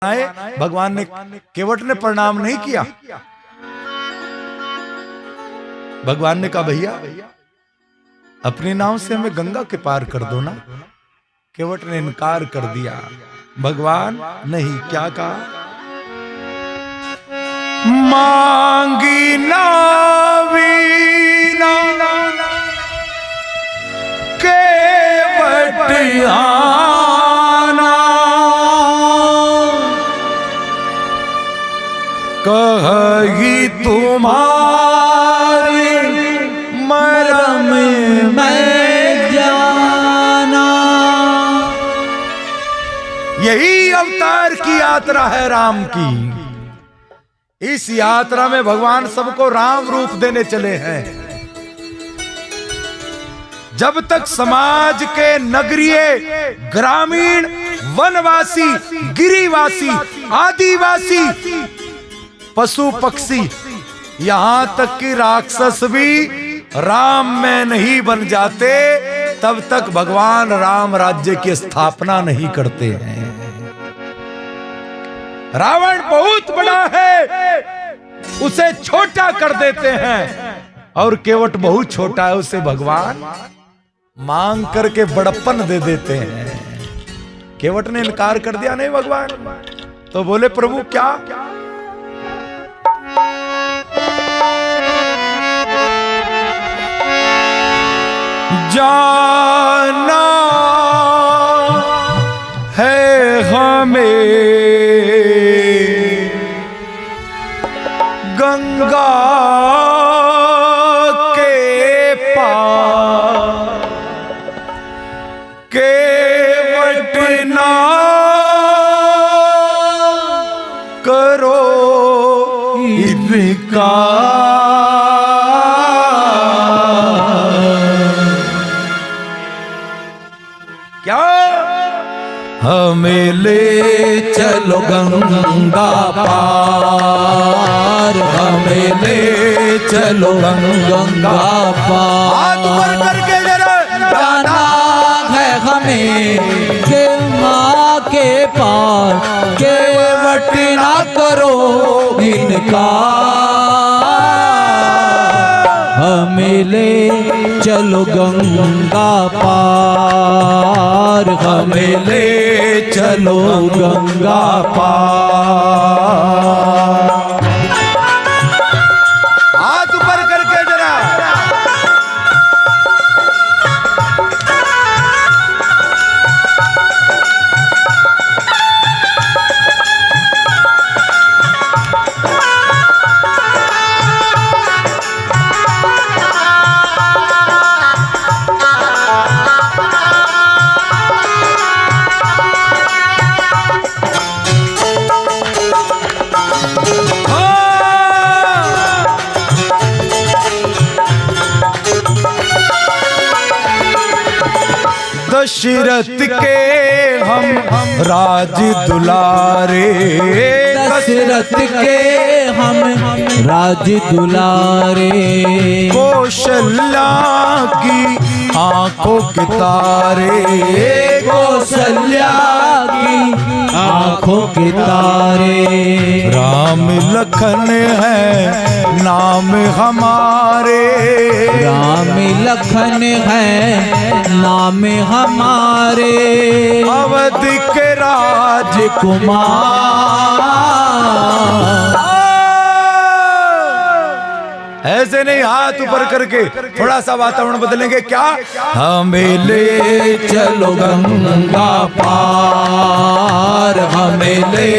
आए, भगवान ने केवट ने प्रणाम नहीं किया। भगवान ने कहा भैया अपने नाव से हमें गंगा के पार कर दो ना। केवट ने इनकार कर दिया। भगवान नहीं, क्या कहा? मांगी नावीना केवट आना, कही तुम्हारे मरम में जाना। यही अवतार की यात्रा है राम की। इस यात्रा में भगवान सबको राम रूप देने चले हैं। जब तक समाज के नगरीय, ग्रामीण, वनवासी, गिरिवासी, आदिवासी, पशु पक्षी, यहां तक कि राक्षस भी राम में नहीं बन जाते, तब तक भगवान राम राज्य की स्थापना नहीं करते हैं। रावण बहुत बड़ा है, उसे छोटा कर देते हैं, और केवट बहुत छोटा है, उसे भगवान मांग करके बड़प्पन दे देते हैं। केवट ने इनकार कर दिया, नहीं भगवान। तो बोले प्रभु क्या? जाना है हमें गंगा के पार, केवट ना करो इनकार। क्या? हमें ले चलो गंगा पार, हमें ले चलो गंगा पार। हाथ ऊपर करके जरा जाना है हमें गंगा के पार, केवट ना करो इनकार। हमें ले चलो गंगा पार, हमें ले चलो गंगा पार। हाथ ऊपर करके जरा। दशरथ के हम राज दुलारे, दशरथ के हम राज दुलारे, कौशल्या की आंखों के तारे, कौशल्या की आंखों के तारे। राम लखन है नाम हमारे, राम लखन है नाम हमारे, अवध के राजकुमार। ऐसे नहीं, हाथ ऊपर करके थोड़ा सा वातावरण बदलेंगे। क्या? हमें ले चलो गंगा पार, हमें ले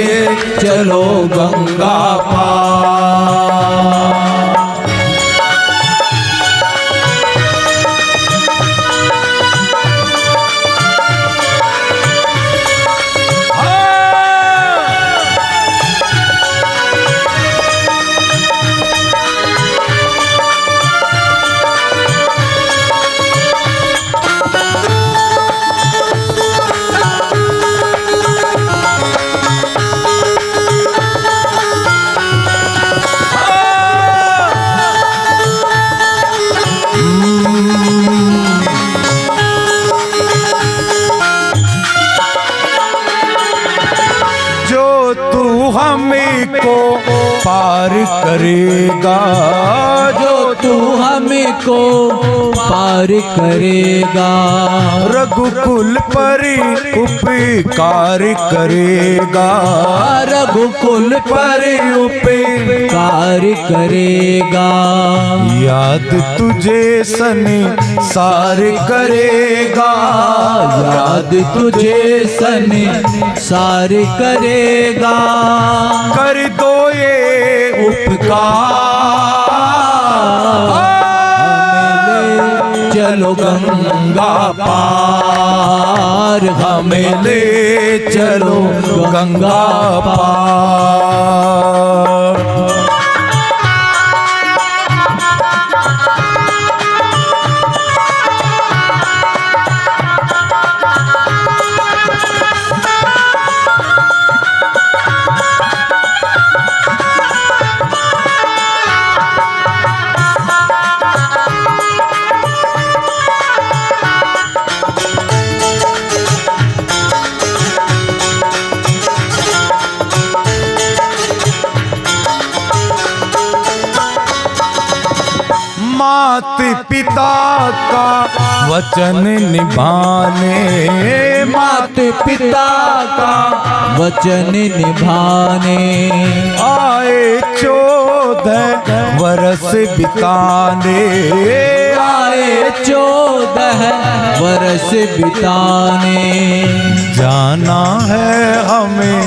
चलो गंगा पार। हमको पार करेगा, जो तू हमको पार करेगा। रघुकुल पर उपकार करेगा, रघुकुल पर उपकार करेगा। याद तुझे संसार करेगा, याद तुझे संसार करेगा। कर दो ये उपकार, चलो गंगा पार, हमें ले चलो गंगा पार। मात पिता का वचन निभाने, मात पिता का वचन निभाने। आए 14 वर्ष बिताने, आए 14 वर्ष बिताने। जाना है हमें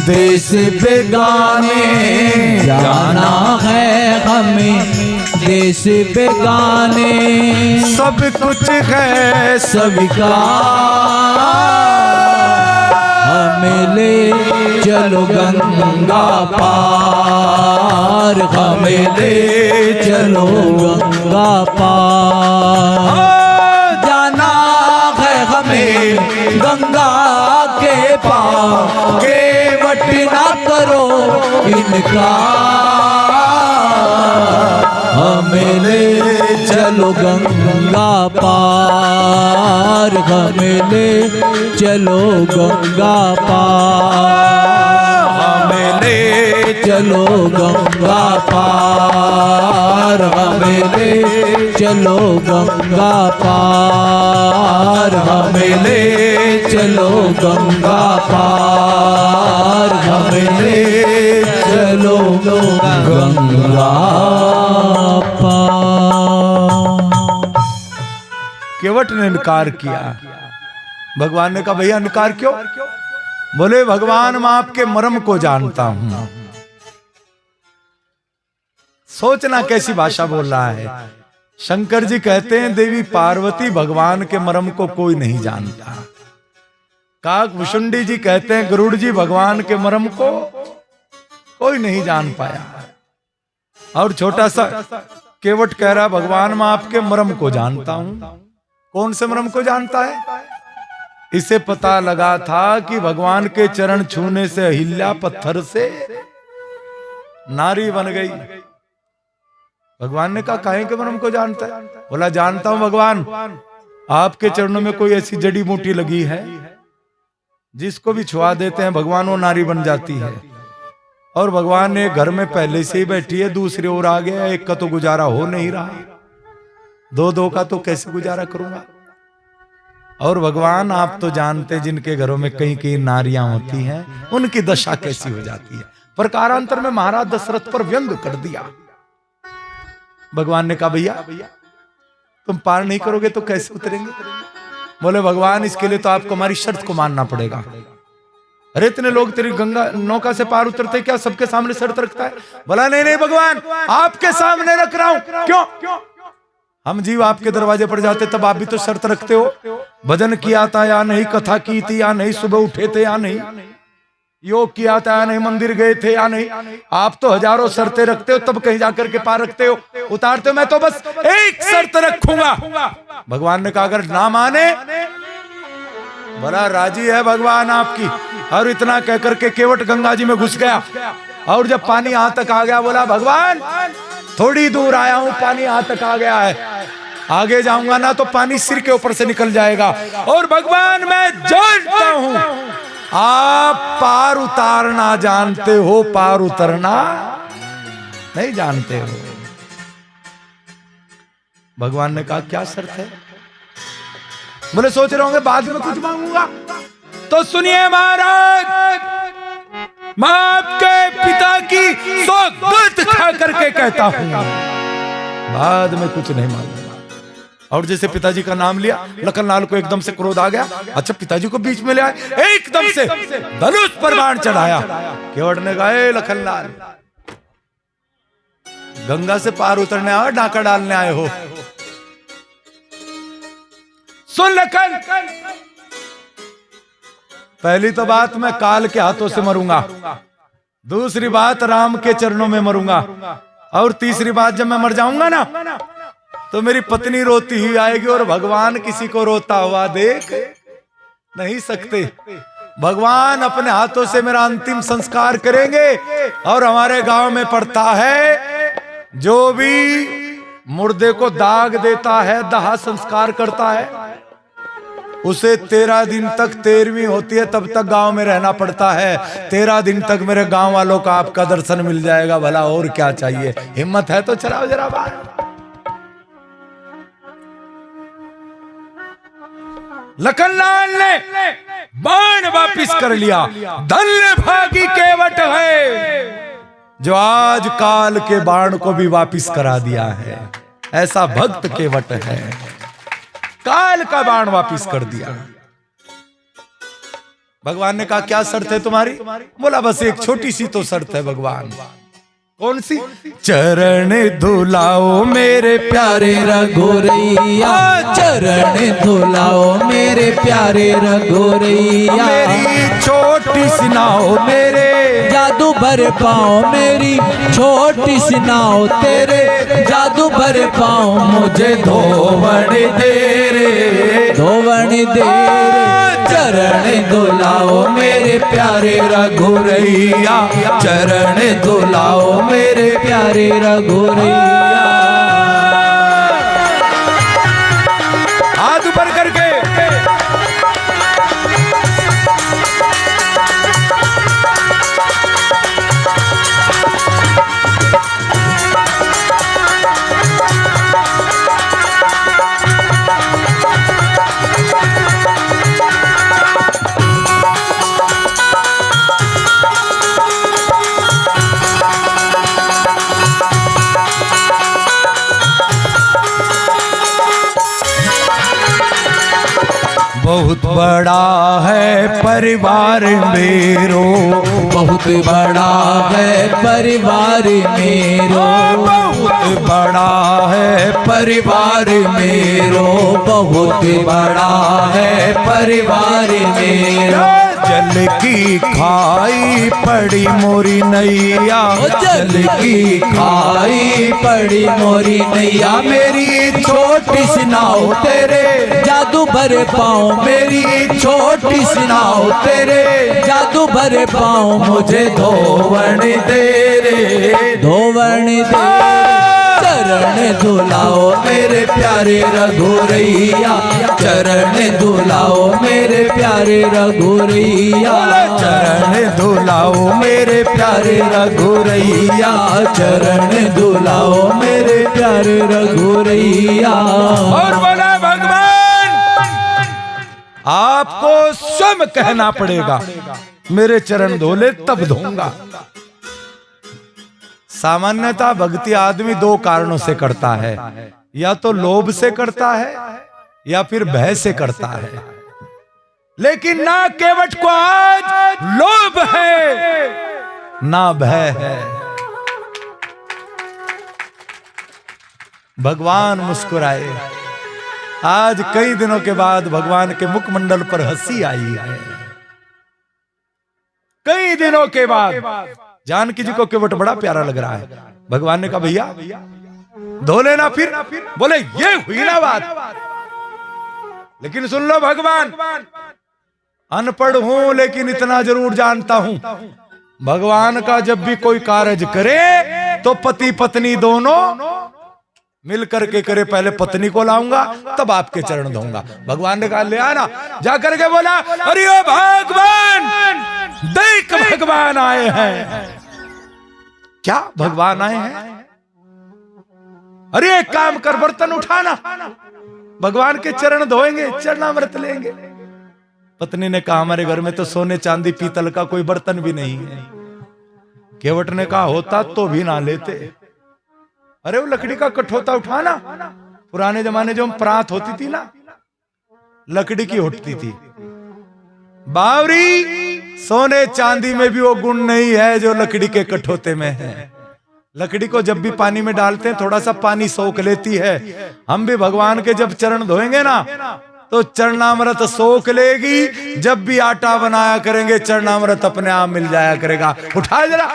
देश बेगाने, जाना है हमें देश बेगाने। सब कुछ है स्वीकार, हमें ले चलो गंगा पार, हमें ले चलो गंगा पार। जाना है हमें गंगा के पार, केवट ना करो इनकार। हमें ले चलो गंगा पार, हमें ले चलो गंगा पार। हमें ले चलो गंगा पार, हमें ले चलो गंगा पार। हमें ले चलो गंगा पार, हमें ले चलो गंगा पार। केवट ने इनकार किया। भगवान ने कहा भैया इनकार क्यों? बोले भगवान मैं आपके मर्म को जानता हूं। सोचना कैसी भाषा बोल रहा है। शंकर जी कहते हैं देवी पार्वती भगवान के मर्म को कोई नहीं जानता। काक भुषुंडी जी कहते हैं गरुड़ जी भगवान के मर्म को कोई नहीं जान पाया। और छोटा सा केवट कह रहा भगवान मैं आपके मर्म को जानता हूं। कौन से मर्म को जानता है? इसे पता लगा था कि भगवान के चरण छूने से अहिल्या पत्थर से नारी बन गई। भगवान ने कहा काहे के मर्म को जानता है? बोला जानता हूं भगवान, आपके चरणों में कोई ऐसी जड़ी बूटी लगी है जिसको भी छुआ देते हैं भगवान वो नारी बन जाती है। और भगवान ने घर में पहले से ही बैठी है, दूसरी ओर आ गया, एक का तो गुजारा हो नहीं रहा, दो का तो कैसे गुजारा करूंगा। और भगवान आप तो जानते जिनके घरों में कई कई नारियां होती हैं उनकी दशा कैसी हो जाती है। प्रकारांतर में महाराज दशरथ पर व्यंग कर दिया। भगवान ने कहा भैया तुम पार नहीं करोगे तो कैसे उतरेंगे? बोले भगवान इसके लिए तो आपको हमारी शर्त को मानना पड़ेगा। अरे इतने लोग तेरी गंगा नौका से पार उतरते क्या सबके सामने शर्त रखता है? बोला नहीं नहीं भगवान आपके सामने रख रहा हूं। क्यों? हम जीव आपके दरवाजे पर जाते तब आप भी तो शर्त रखते हो, भजन किया था या नहीं, कथा की थी या नहीं, सुबह उठे थे या नहीं, योग किया था या नहीं, मंदिर गए थे या नहीं। आप तो हजारों शर्तें रखते हो तब कहीं जाकर के पार रखते हो, उतारते हो। मैं तो बस एक शर्त रखूंगा। भगवान ने कहा अगर ना माने, बड़ा राजी है भगवान आपकी। और इतना कहकर के केवट गंगा जी में घुस गया। और जब पानी यहां तक आ गया बोला भगवान थोड़ी दूर आया हूं, पानी यहां तक आ गया है, आगे जाऊंगा ना तो पानी सिर के ऊपर से निकल जाएगा। और भगवान मैं जानता हूं आप पार उतारना जानते हो, पार उतरना नहीं जानते हो। भगवान ने कहा क्या शर्त है? बोले सोच रहे होंगे बाद में कुछ मांगूंगा। तो सुनिए महाराज, मैं आपके पिता की सौगंध खा करके कहता हूं, बाद में कुछ नहीं मांगूंगा। और जैसे पिताजी का नाम लिया, लखनलाल को एकदम से क्रोध आ गया। अच्छा, पिताजी को बीच में ले आए, एकदम से धनुष पर बाण चढ़ाया। केवट ने कहा, ए लखनलाल, गंगा से पार उतरने आए, डाका डालने आए हो? सुन लखन, पहली तो बात मैं काल के हाथों से मरूंगा, दूसरी बात राम के चरणों में मरूंगा, और तीसरी बात जब मैं मर जाऊंगा ना तो मेरी पत्नी रोती ही आएगी, और भगवान किसी को रोता हुआ देख नहीं सकते। भगवान अपने हाथों से मेरा अंतिम संस्कार करेंगे। और हमारे गांव में पड़ता है, जो भी मुर्दे को दाग देता है, दाह संस्कार करता है, उसे 13 दिन तक 13वीं होती है, तब तक गांव में रहना पड़ता है। 13 दिन तक मेरे गांव वालों का आपका दर्शन मिल जाएगा, भला और क्या चाहिए? हिम्मत है तो चलाओ जरा बाहर। लखनलाल ने बाण वापिस कर लिया। धन्य भागी केवट है जो आज काल के बाण को भी वापिस करा दिया है। ऐसा भक्त केवट है, काल का बाण वापिस कर दिया। भगवान ने कहा क्या शर्त है तुम्हारी? बोला बस एक छोटी सी तो शर्त है भगवान। कौन सी? चरण धुलाओ मेरे प्यारे रघुरैया, चरण धुलाओ मेरे प्यारे रघुरैया। मेरी छोटी सी नाव मेरे जादू भर पाओ, मेरी छोटी सी नाव तेरे जादू भर पाओ। मुझे धोवण दे रे, धोवण दे रे। चरण धुलाओ मेरे प्यारे रघुरैया, चरण धुलाओ मेरे प्यारे रघुरैया। हाथ ऊपर करके बहुत बड़ा है परिवार मेरो, बहुत बड़ा है परिवार मेरो, बहुत बड़ा है परिवार मेरो, बहुत बड़ा है परिवार मेरो। जल की खाई पड़ी मोरी नैया, जल की खाई पड़ी मोरी नैया। मेरी छोटी सी नाव तेरे जादू भर पाओ, मेरी छोटी सी नाव तेरे जादू भर पाओ। मुझे धोवण दे रे, धोवण दे। चरण धुलाओ मेरे प्यारे रघुरैया, चरण धुलाओ मेरे प्यारे रघुरैया। चरण धुलाओ मेरे प्यारे रघुरैया, चरण धुलाओ मेरे प्यारे रघुरैया। और बोला भगवान आपको स्वयं कहना पड़ेगा, मेरे चरण धोले तब धोऊंगा। सामान्यतः भक्ति आदमी दो कारणों से करता है, या तो लोभ से करता है या फिर भय से करता है। लेकिन ना केवट को आज लोभ है ना भय है। भगवान मुस्कुराए। आज कई दिनों के बाद भगवान के मुखमंडल पर हंसी आई है। कई दिनों के बाद जानकी जी को केवट बड़ा प्यारा लग रहा है। भगवान ने कहा भैया धो लेना फिर। बोले ये हुई ना बात। लेकिन सुन लो भगवान, अनपढ़ हूं लेकिन इतना जरूर जानता हूं, भगवान का जब भी कोई कार्य करे तो पति पत्नी दोनों मिल करके करे, पहले पत्नी को लाऊंगा तब आपके चरण धोऊंगा। भगवान ने कहा ले आना। जाकर के बोला अरे ओ भगवान, देख भगवान आए हैं। क्या भगवान आए हैं? अरे एक काम कर, बर्तन उठाना, भगवान के चरण धोएंगे, चरणामृत लेंगे। पत्नी ने कहा हमारे घर में तो सोने चांदी पीतल का कोई बर्तन भी नहीं है। केवट ने कहा होता तो भी ना लेते। अरे वो लकड़ी का कठोता उठाना, पुराने जमाने जो प्रांत होती थी ना, लकड़ी की उठती थी। बावरी, सोने चांदी में भी वो गुण नहीं है जो लकड़ी के कठोते में है। लकड़ी को जब भी पानी में डालते हैं थोड़ा सा पानी सोख लेती है। हम भी भगवान के जब चरण धोएंगे ना तो चरणामृत सोख लेगी। जब भी आटा बनाया करेंगे चरणामृत अपने आप मिल जाया करेगा। उठा जरा।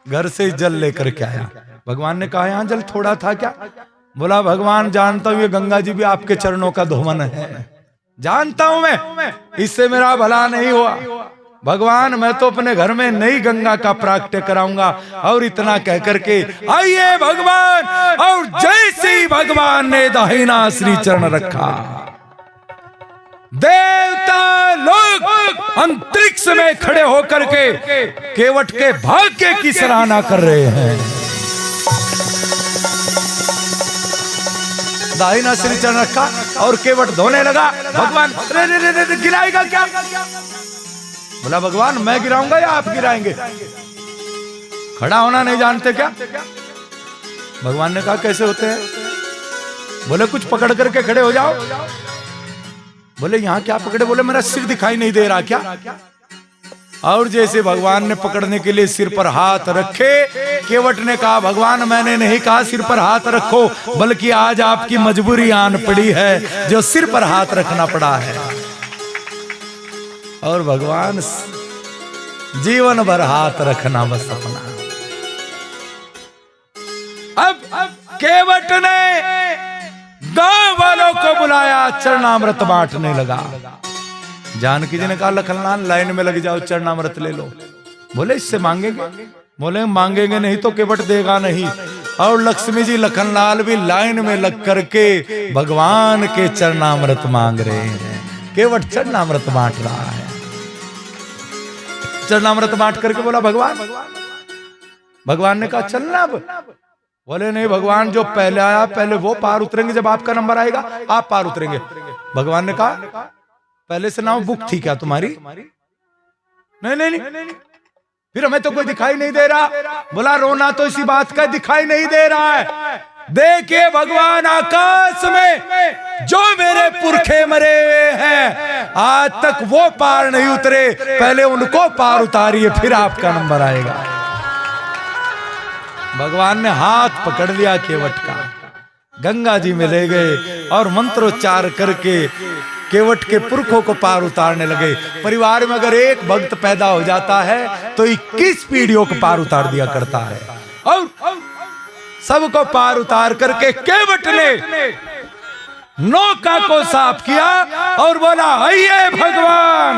घर से जल लेकर के आया। भगवान ने कहा यहां जल थोड़ा था क्या? बोला भगवान जानता हूं ये गंगा जी भी आपके चरणों का धोवन है, जानता हूं मैं, इससे मेरा भला नहीं हुआ। भगवान मैं तो अपने घर में नई गंगा का प्राकट्य कराऊंगा। और इतना कह करके आइए भगवान, और जैसे ही भगवान ने दाहिना श्री चरण रखा, देवता लोग अंतरिक्ष में खड़े होकर के केवट के भाग्य की सराहना कर रहे हैं। दाहिना श्री चरण रखा और केवट धोने लगा। भगवान रे गिराएगा क्या? बोला भगवान मैं गिराऊंगा या आप गिराएंगे? खड़ा होना नहीं जानते क्या? भगवान ने कहा कैसे होते हैं? बोले कुछ पकड़ करके खड़े हो जाओ। बोले यहां क्या पकड़े? बोले मेरा सिर दिखाई नहीं दे रहा क्या? और जैसे भगवान ने पकड़ने के लिए सिर पर हाथ रखे, केवट ने कहा भगवान मैंने नहीं कहा सिर पर हाथ रखो, बल्कि आज आपकी मजबूरी आन पड़ी है जो सिर पर हाथ रखना पड़ा है। और भगवान जीवन भर हाथ रखना बस अपना। अब केवट ने गांव वालों को बुलाया, चरणामृत बांटने लगा। जानकी जी ने कहा लखनलाल लाइन में लग जाओ, चरणामृत ले लो। बोले इससे मांगेंगे? बोले मांगेंगे नहीं तो केवट देगा नहीं। और लक्ष्मी जी लखनलाल भी लाइन में लग करके भगवान के चरणामृत मांग रहे हैं। केवट चरणामृत बांट रहा है। चरणामृत बांट करके बोला भगवान। भगवान ने कहा चलना अब। बोले नहीं भगवान, जो पहले आया पहले वो पार उतरेंगे, जब आपका नंबर आएगा आप पार उतरेंगे। भगवान ने कहा पहले से नाव बुक थी क्या तुम्हारी? नहीं नहीं नहीं। फिर हमें तो कोई दिखाई नहीं दे रहा। बोला रोना तो इसी बात का दिखाई नहीं दे रहा है। देखिए भगवान आकाश में जो मेरे पुरखे मरे हुए हैं आज तक वो पार नहीं उतरे, पहले उनको पार उतारिए फिर आपका नंबर आएगा। भगवान ने हाथ पकड़ लिया केवट का, गंगा जी में ले गए और मंत्रोच्चार करके केवट के पुरखों को पार उतारने लगे। परिवार में अगर एक भक्त पैदा हो जाता है तो 21 पीढ़ियों को पार उतार दिया करता है। और सबको पार उतार करके केवट ने नौका को साफ किया और बोला आइए भगवान।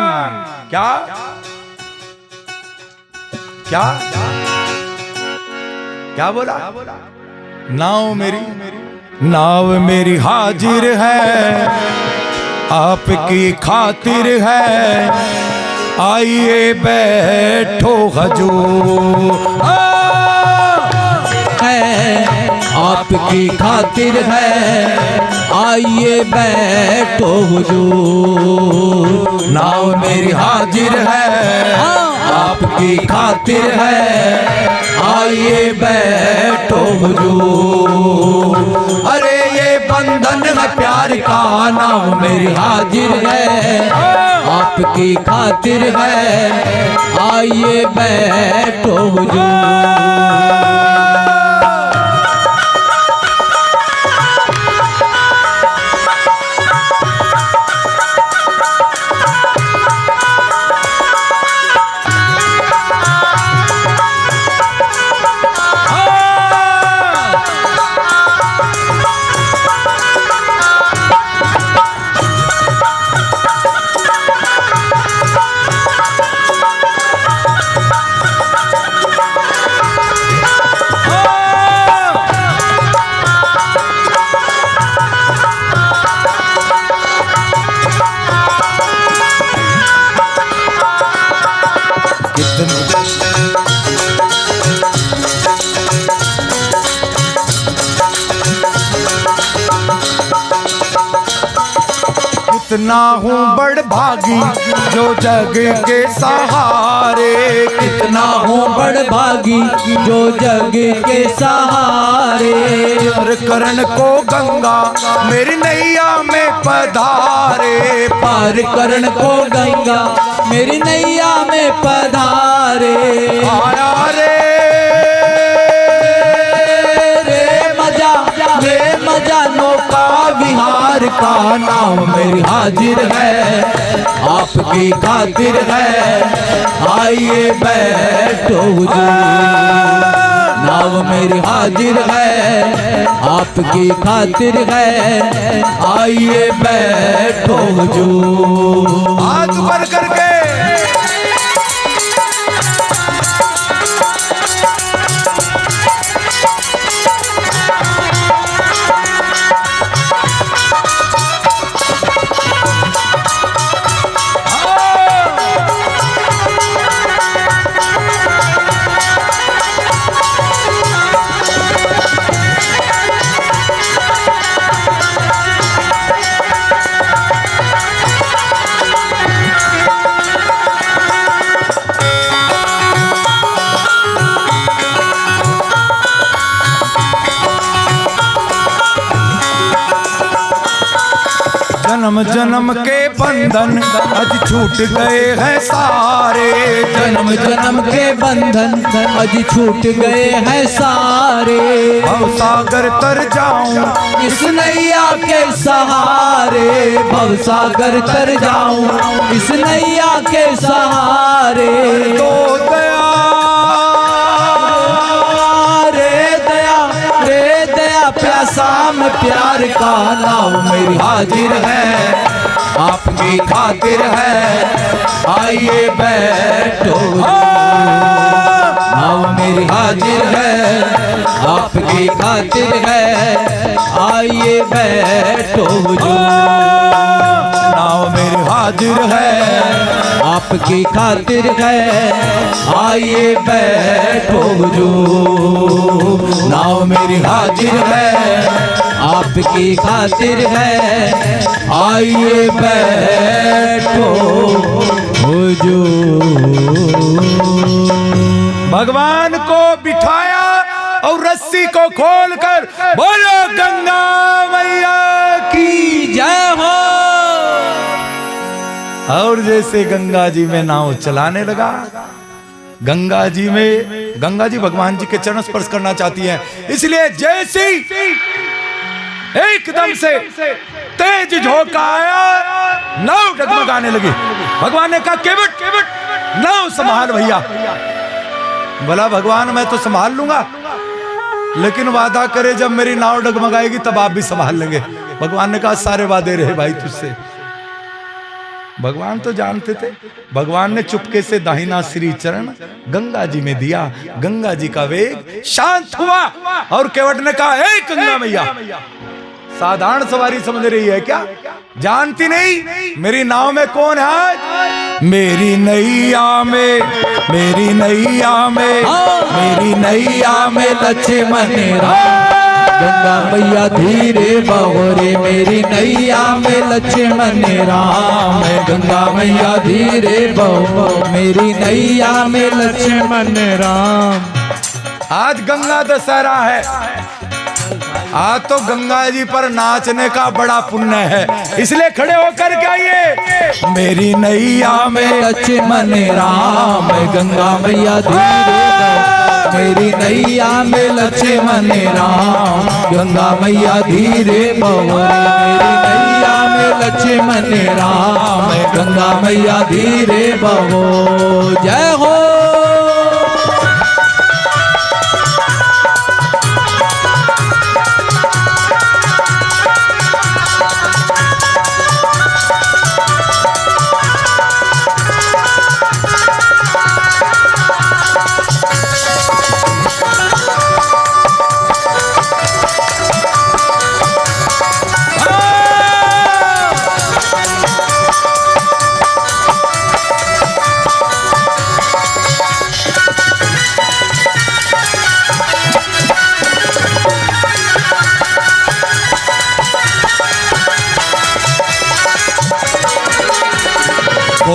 क्या क्या क्या बोला? नाव मेरी हाजिर है, आपकी खातिर है, आइए बैठो हजूर। आपकी खातिर है, आइए बैठो हुजूर। नाव मेरी हाजिर है, आपकी खातिर है, आइए बैठो हुजूर। अरे ये बंधन है प्यार का, नाव मेरी हाजिर है, आपकी खातिर है, आइए बैठो हुजूर। कितना हूँ बड़ भागी जो जग के सहारे, कितना हूँ बड़ भागी जो जग के सहारे। हर करण को गंगा मेरी नैया में पधारे, पार करण को गंगा मेरी नैया में पधारे। आया रे मजा नौका विहार का नाम मेरी हाजिर है, आपकी खातिर है, आइए बैठो हुजूर। नाव मेरी हाजिर है, आपकी खातिर है, आइए बैठो हुजूर। हाथ ऊपर करके जन्म जन्म के बंधन आज छूट गए हैं सारे, जन्म जन्म के बंधन आज छूट गए हैं सारे। भव सागर तर जाऊं इस नैया के सहारे, भव सागर तर जाऊं इस नैया के सहारे। तो दया रे दया प्यासा में प्यार का नाव मेरी हाजिर है, आपकी खातिर है, आइए बैठो। नाव मेरी हाजिर है, आपकी खातिर है, आइए बैठो। नाव मेरी हाजिर है, आपकी खातिर है, आइए बैठो हुजूर। नाव मेरी हाजिर है, आपकी खातिर है, आइए बैठो हुजूर। भगवान को बिठाया और रस्सी को खोलकर बोलो गंगा मैया की जय हो। और जैसे गंगा जी में नाव चलाने लगा, गंगा जी भगवान जी के चरण स्पर्श करना चाहती हैं, इसलिए जैसे ही एकदम से तेज झोंका आया, नाव डगमगाने लगी। भगवान ने कहा केवट नाव संभाल भैया। बोला भगवान मैं तो संभाल लूंगा, लेकिन वादा करे जब मेरी नाव डगमगाएगी तब आप भी संभाल लेंगे। भगवान ने कहा सारे वादे रहे भाई तुझसे। भगवान तो जानते थे। भगवान ने चुपके से दाहिना श्री चरण गंगा जी में दिया, गंगा जी का वेग शांत हुआ और केवट ने कहा हे गंगा मैया, साधारण सवारी समझ रही है क्या? जानती नहीं मेरी नाव में कौन है? मेरी नैया में, मेरी नैया में, मेरी नैया में लक्ष्मण राम, गंगा मैया धीरे बहो रे। मेरी नैया में लक्ष्मण राम, गंगा मैया धीरे बहो, मेरी नैया में लक्ष्मण राम। आज गंगा दशहरा है, आज तो गंगा जी पर नाचने का बड़ा पुण्य है, इसलिए खड़े होकर के आइए। मेरी नैया में लक्ष्मण राम, गंगा मैया धीरे बहो, मेरी नैया में लक्ष्मण राम, गंगा मैया धीरे बहो। मेरी नैया में लक्ष्मण राम, गंगा मैया धीरे बहो। जय हो।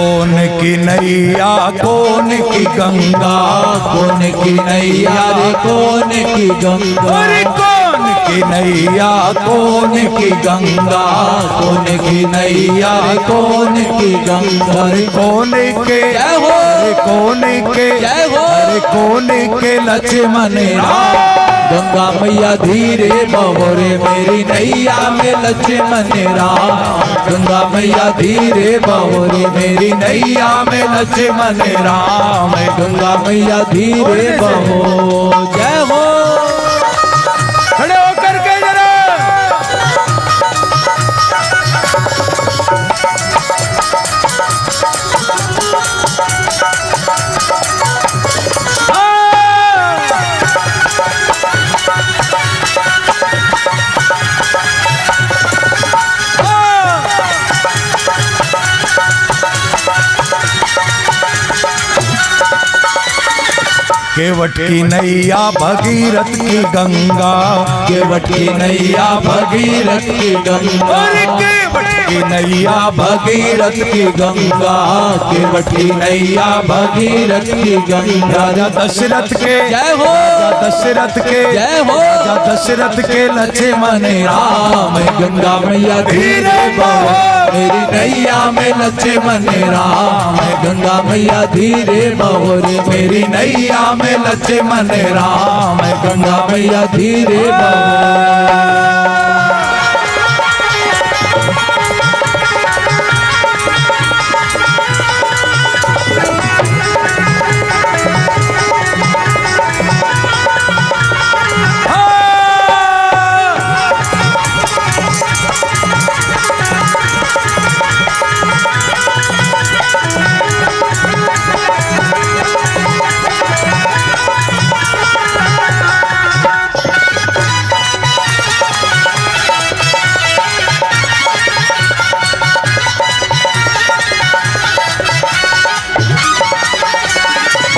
कौन की नैया कौन की गंगा, कौन की नैया रे कौन की गंगा, अरे कौन की नैया कौन की गंगा, कौन की नैया रे कौन की गंगा, अरे कौन के, जय हो, अरे कौन के, जय हो, अरे कौन के लक्ष्मण राम। गंगा मैया धीरे बहो रे मेरी नैया में लक्ष्मण राम, गंगा मैया धीरे बहो रे मेरी नैया में लक्ष्मण राम, गंगा मैया धीरे बहो। जय हो, खड़े होकर के जरा केवट की नैया भगीरथ की गंगा, केवट की नैया भगीरथ की गंगा, अरे केवट की नैया भगीरथ की गंगा, केवट की नैया भगीरथ की गंगा, राजा दशरथ के, जय हो, राजा दशरथ के, जय हो, राजा दशरथ के लक्ष्मण राम, गंगा मैया धीरे बहो मेरी नैया में लक्ष्मण राम, गंगा मैया धीरे बहो रे मेरी नैया में लक्ष्मण राम, गंगा मैया धीरे बहो।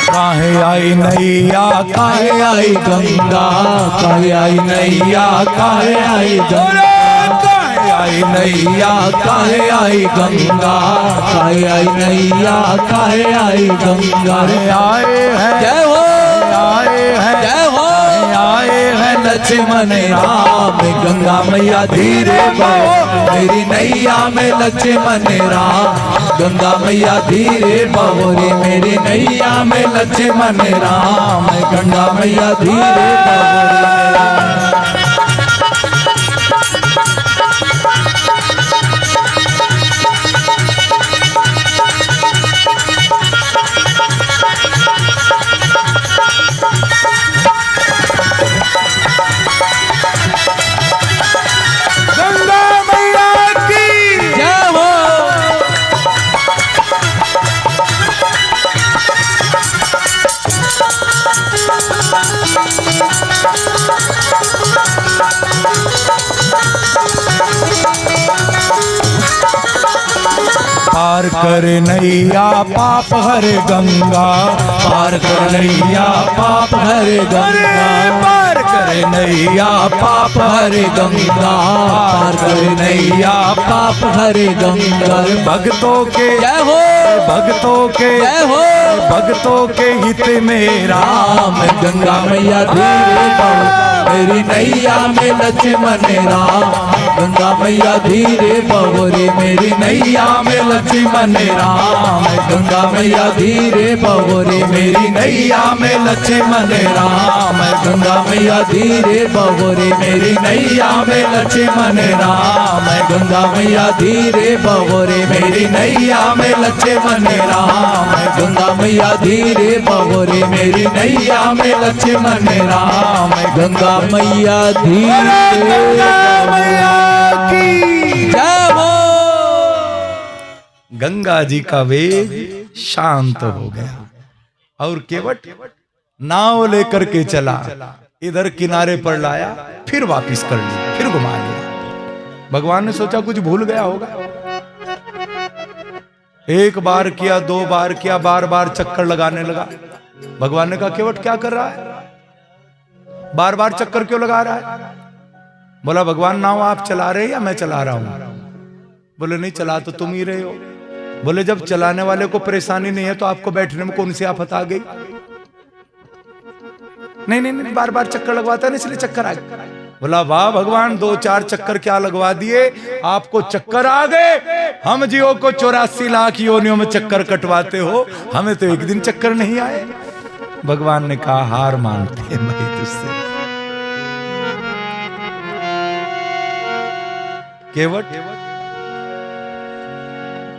काहे आई नैया काहे आई गंगा, काहे आई नैया, काहे आई गंगा, काहे आई नैया, काहे आई गंगा, काहे आई नैया, काहे आई गंगा, आए हैं, जय हो, आए हैं, जय हो, आए हैं लक्ष्मण राम, गंगा मैया धीरे बहो मेरी नैया में लक्ष्मण राम, गंगा मैया धीरे बहो रे मेरी नैया में लक्ष्मण राम, गंगा मैया धीरे बहो रे। गंगा मैया की जय हो, पार कर नैया पाप हर गंगा, पार कर नैया पाप हरे गंगा, पार कर नैया पाप हरे गंगा, पार कर नैया पाप हरे गंगा, भक्तों के, जय हो, भक्तों के, जय हो, भक्तों के हित में राम, गंगा मैया धीरे बहो मेरी नैया में लक्ष्मण राम, गंगा मैया धीरे बहो रे मेरी नैया में लक्ष्मण राम, गंगा मैया धीरे बहो रे मेरी नैया में लक्ष्मण राम, गंगा मैया धीरे बहो रे मेरी नैया में लक्ष्मण राम, गंगा मैया धीरे बहो रे मेरी नैया में लक्ष्मण राम, गंगा मैया धीरे बहो रे मेरी नैया में लक्ष्मण राम, गंगा मैया धीरे गंगा मैया की जय हो। गंगा जी का वेग शांत हो गया और केवट नाव लेकर के चला, इधर किनारे पर लाया, फिर वापिस कर लिया, फिर घुमा लिया। भगवान ने सोचा कुछ भूल गया होगा, एक बार किया, दो बार किया, बार बार चक्कर लगाने लगा। भगवान ने कहा केवट क्या कर रहा है, बार बार चक्कर क्यों लगा रहा है? बोला भगवान नाव आप चला रहे या मैं चला रहा हूं? बोले नहीं चला तो तुम ही रहे हो। बोले जब चलाने वाले को परेशानी नहीं है तो आपको बैठने में कौन सी आफत आ गई? नहीं नहीं नहीं, बार बार चक्कर लगवाता है ना इसलिए चक्कर आ गए। बोला वाह भगवान, 2-4 चक्कर क्या लगवा दिए, आपको चक्कर आ गए। हम जियो को 84 लाख योनियों में चक्कर कटवाते हो, हमें तो एक दिन चक्कर नहीं आए। भगवान ने कहा हार मानते हैं भाई तुझसे। केवट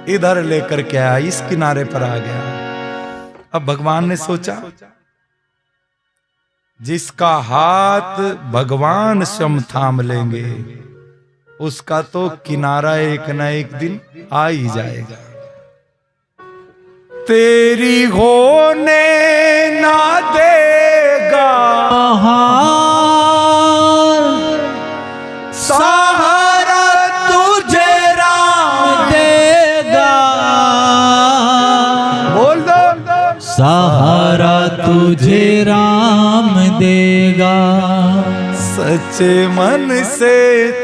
इधर लेकर के आया, इस किनारे पर आ गया। अब भगवान ने सोचा जिसका हाथ भगवान स्वयं थाम लेंगे उसका तो किनारा एक ना एक दिन आ ही जाएगा। तेरी होने ना देगा सहारा तुझे राम देगा। बोल दो सहारा तुझे राम देगा। सच्चे मन से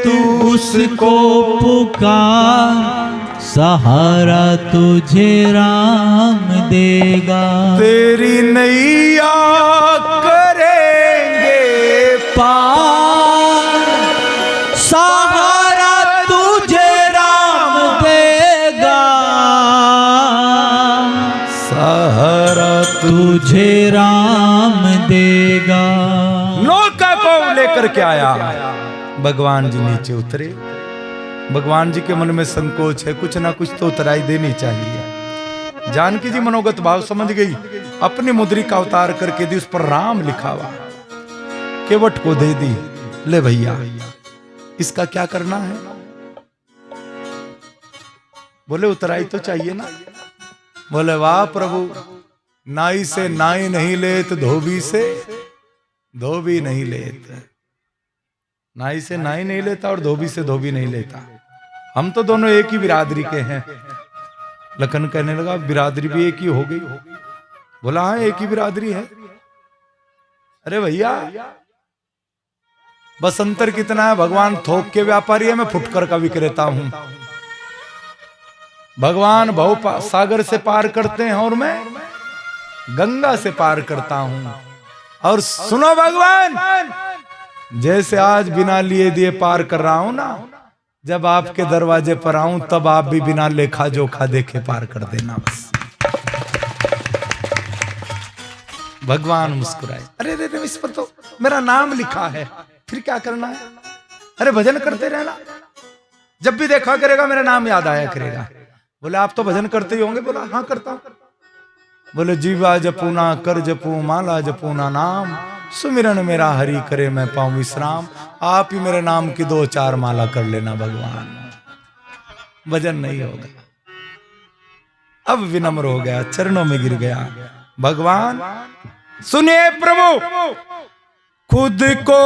तू उसको पुकार, सहारा तुझे राम देगा। तेरी नैया करेंगे पार, सहारा तुझे राम देगा। सहारा तुझे राम देगा। नौका को लेकर के आया। भगवान जी नीचे उतरे। भगवान जी के मन में संकोच है, कुछ ना कुछ तो उतराई देनी चाहिए। जानकी जी मनोगत भाव समझ गई, अपनी मुद्रिका अवतार करके दी, उस पर राम लिखा हुआ केवट को दे दी। ले भैया इसका क्या करना है? बोले उतराई तो चाहिए ना। बोले वाह प्रभु, नाई से नाई नहीं लेत, धोबी से धोबी नहीं लेत। नाई से नाई नहीं लेता और धोबी से धोबी नहीं लेता। हम तो दोनों एक ही बिरादरी के हैं। लखन कहने लगा बिरादरी भी एक ही हो गई। बोला हाँ एक ही बिरादरी है। अरे भैया बस अंतर कितना है, भगवान थोक के व्यापारी है, मैं फुटकर का विक्रेता हूं। भगवान भव सागर से पार करते हैं और मैं गंगा से पार करता हूं। और सुनो भगवान, जैसे आज बिना लिए दिए पार कर रहा हूं ना, जब आपके दरवाजे पर आऊं तब आप भी बिना लेखा जोखा देखे पार कर देना बस। भगवान मुस्कुराए, अरे रे इस पर तो मेरा नाम लिखा है, फिर क्या करना है? अरे भजन करते रहना, जब भी देखा करेगा मेरा नाम याद आया करेगा। बोले आप तो भजन करते ही होंगे। बोला हाँ करता हूं। बोले जीवा जपूना कर जपू माला जपूना नाम, सुमिरन मेरा हरि करे मैं पाऊं विश्राम। आप ही मेरे नाम की 2-4 माला कर लेना भगवान, भजन नहीं होगा। अब विनम्र हो गया, चरणों में गिर गया। भगवान सुनिए प्रभु, खुद को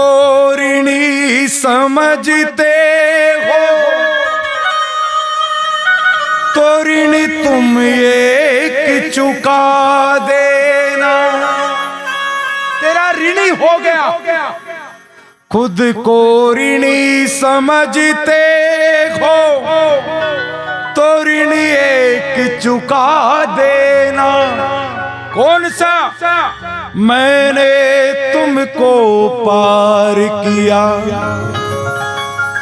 ऋणी समझते हो तो ऋण तुम एक चुका देना। तेरा ऋणी हो गया। खुद को ऋणी समझते हो तो ऋण एक चुका देना। कौन सा? मैंने तुमको पार किया,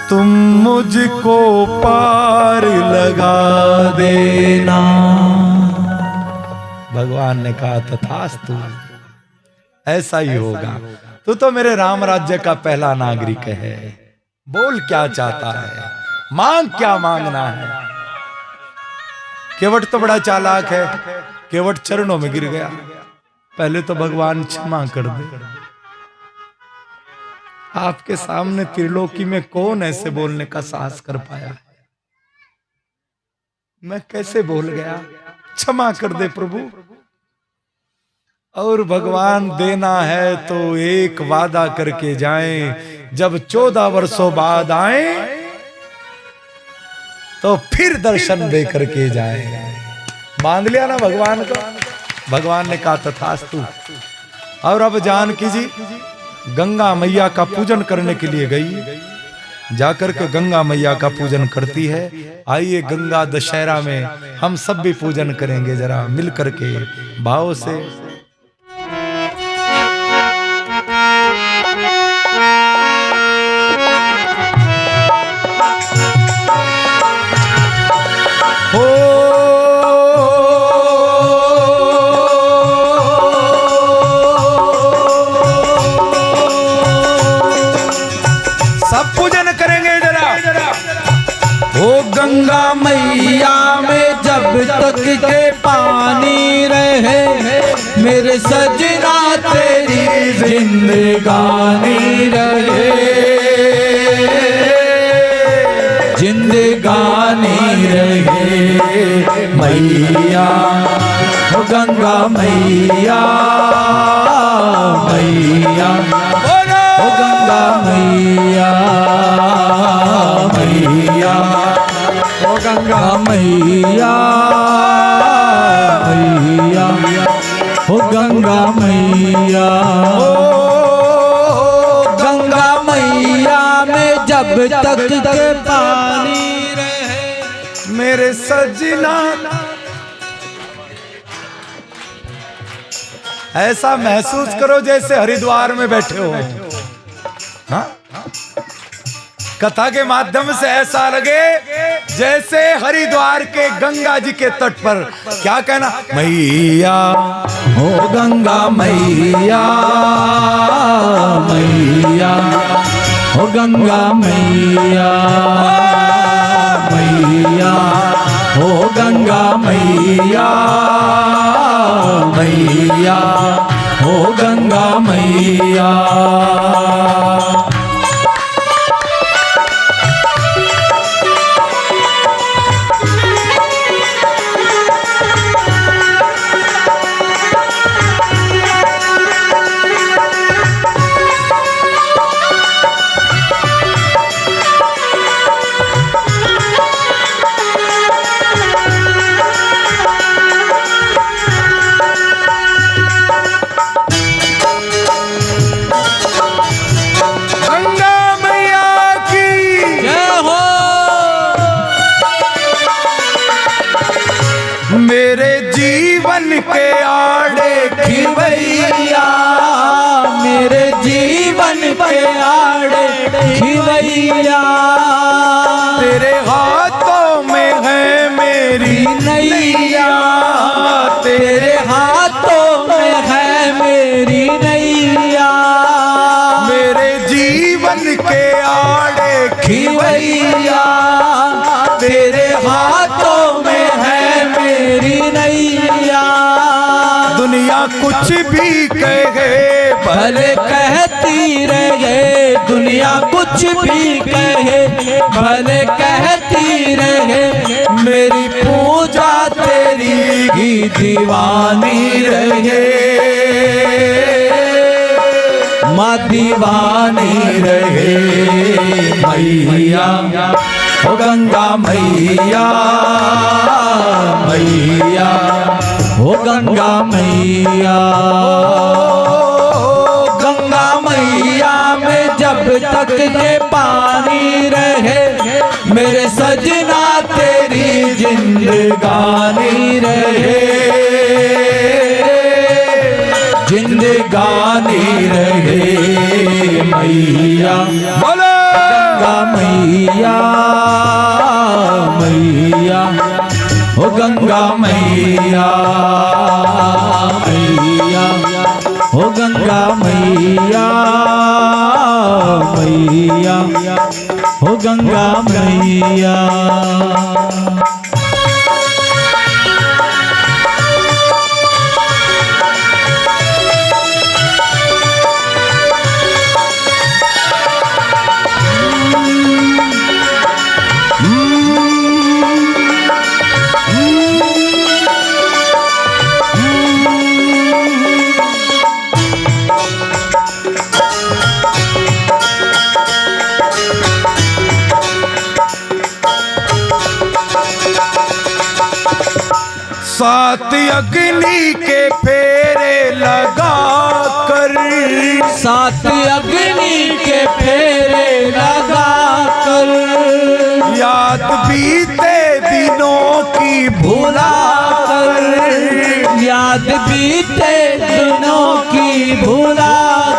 तुम मुझको पार लगा देना। भगवान ने कहा तथास्तु, ऐसा ही होगा। तू तो मेरे राम राज्य का पहला नागरिक है। बोल क्या चाहता है, मांग क्या मांगना है। केवट तो बड़ा चालाक है। केवट चरणों में गिर गया। पहले तो भगवान क्षमा कर दे। आपके सामने त्रिलोकी में कौन ऐसे बोलने का साहस कर पाया है? मैं कैसे बोल गया, क्षमा कर दे प्रभु। और भगवान देना है तो एक वादा करके जाएं, जब 14 वर्षों बाद आए तो फिर दर्शन दे करके जाएं। बांध लिया ना भगवान को। भगवान ने कहा तथास्तु। और अब जानकी जी गंगा मैया का पूजन करने के लिए गई। जाकर के गंगा मैया का पूजन करती है। आइए गंगा दशहरा में हम सब भी पूजन करेंगे जरा मिल करके भाव से। गंगा मैया में जब तक के पानी रहे, मेरे सजना तेरी जिंदगानी रहे, जिंदगानी रहे मैया, ओ गंगा मैया, मैया, ओ गंगा मैया, मैया, ओ गंगा मैया, मैया, ओ गंगा मैया, गंगा मैया में जब तक के पानी रहे, मेरे सजना। ऐसा महसूस करो जैसे हरिद्वार में बैठे हो। हाँ? कथा के माध्यम से ऐसा लगे जैसे हरिद्वार के गंगा जी के तट पर। क्या कहना? मैया, ओ गंगा मैया, मैया, ओ गंगा मैया, मैया, ओ गंगा मैया, मैया, ओ गंगा मैया। मेरे जीवन के आड़े खिवैया, मेरे जीवन के आड़े खिवैया, तेरे हाथों में है मेरी नैया, तेरे हाथों में है मेरी नैया, मेरे जीवन के आड़े खिवैया, तेरे हाथों में है मेरी नैया। दुनिया कुछ भी कहे भले कहती रहे, दुनिया कुछ भी कहे भले कहती रहे, मेरी पूजा तेरी ही दीवानी रहे, माँ दीवानी रहे मैया, ओ गंगा मैया, मैया, ओ गंगा मैया, गंगा मैया में जब तक के पानी रहे, मेरे सजना तेरी जिंदगानी रहे, जिंदगानी रहे मैया, गंगा मैया, मैया, ओ गंगा मैया, मैया, ओ गंगा मैया, मैया, ओ गंगा मैया। सात अग्नि के फेरे लगा कर, सात अग्नि के फेरे लगा याद बीते दिनों की भुला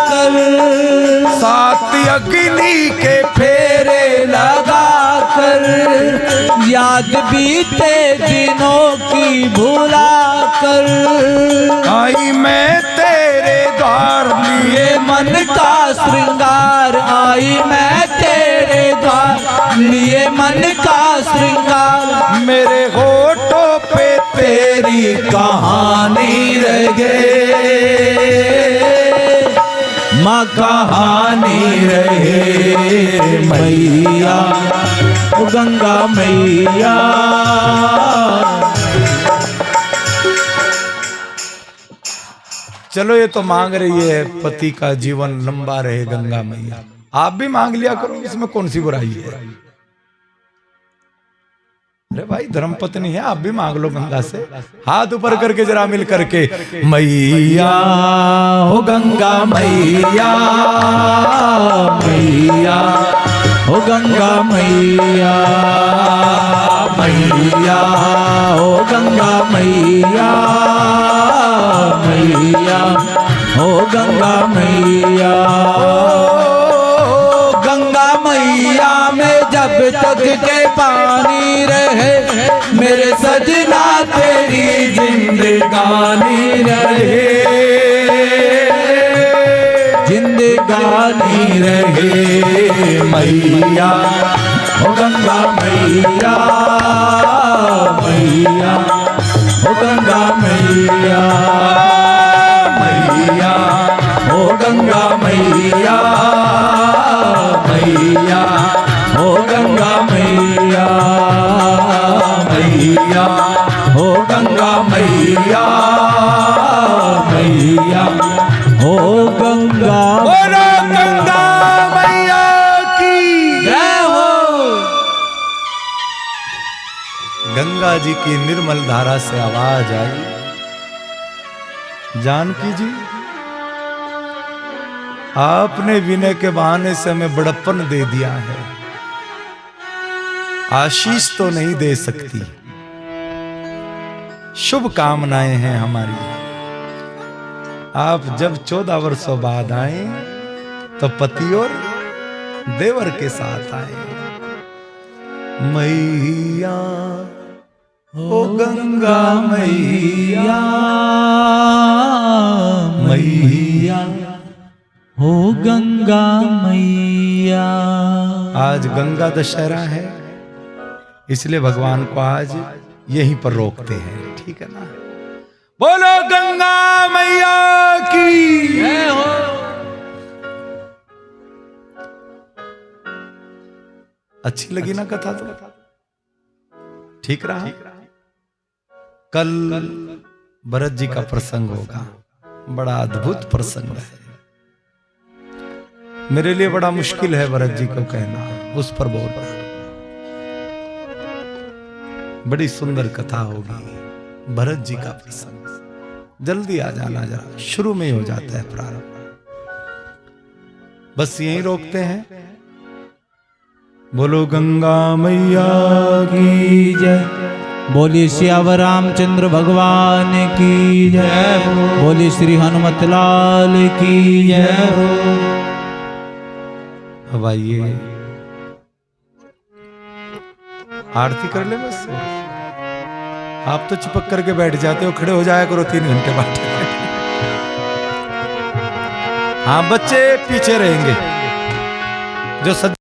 कर, सात अग्नि के फेरे लगा कर, याद बीते दिनों की भुला कर, आई मैं तेरे द्वार लिए मन का श्रृंगार, आई मैं तेरे द्वार लिए मन का श्रृंगार, मेरे होठों पे तेरी कहानी रह गए, माँ कहानी रहे मैया, ओ गंगा मैया। चलो ये तो मांग रही है पति का जीवन लंबा रहे गंगा मैया, आप भी मांग लिया करो, इसमें कौन सी बुराई है। अरे भाई धर्मपत्नी है, आप भी मांग लो गंगा से, हाथ ऊपर करके जरा मिल करके, मैया हो गंगा मैया, मैया हो गंगा मैया, मैया हो गंगा मैया, मैया हो गंगा मैया। गंगा मैया में जब तक के पानी रहे, मेरे सजना तेरी जिंदगानी रहे, जिंदगानी रहे मैया, ओ गंगा मैया, मैया ओ गंगा मैया, मैया ओ गंगा मैया, मैया ओ गंगा मैया, मैया ओ गंगा मैया, मैया ओ गंगा। बोलो गंगा मैया की जय हो। गंगा जी की निर्मल धारा से आवाज आई, जानकी जी आपने विनय के बहाने से हमें बड़प्पन दे दिया है, आशीष तो नहीं दे सकती, शुभ कामनाएं हैं हमारी। आप जब 14 वर्षों बाद आए तो पति और देवर के साथ आए। मैया ओ गंगा मैया, मैया हो गंगा मैया। आज गंगा दशहरा है, इसलिए भगवान को आज यहीं पर रोकते हैं, ठीक है ना। बोलो गंगा मैया की जय हो। अच्छी लगी ना कथा तो? ठीक रहा। कल भरत जी का प्रसंग होगा, बड़ा अद्भुत प्रसंग है, मेरे लिए बड़ा मुश्किल है भरत जी को कहना, उस पर बोल रहा। बड़ी सुंदर कथा होगी भरत जी का प्रसंग। जल्दी आ जाना, जरा शुरू में ही हो जाता है प्रारंभ। बस यहीं रोकते हैं। बोलो गंगा मैया की जय। बोलिए श्यावर रामचंद्र भगवान की जय हो। बोलिए श्री हनुमत लाल की जय हो। अब आइए आरती कर ले बस। आप तो चिपक करके बैठ जाते हो, खड़े हो जाया करो 3 घंटे बाद। हाँ बच्चे पीछे रहेंगे, जो सज्जन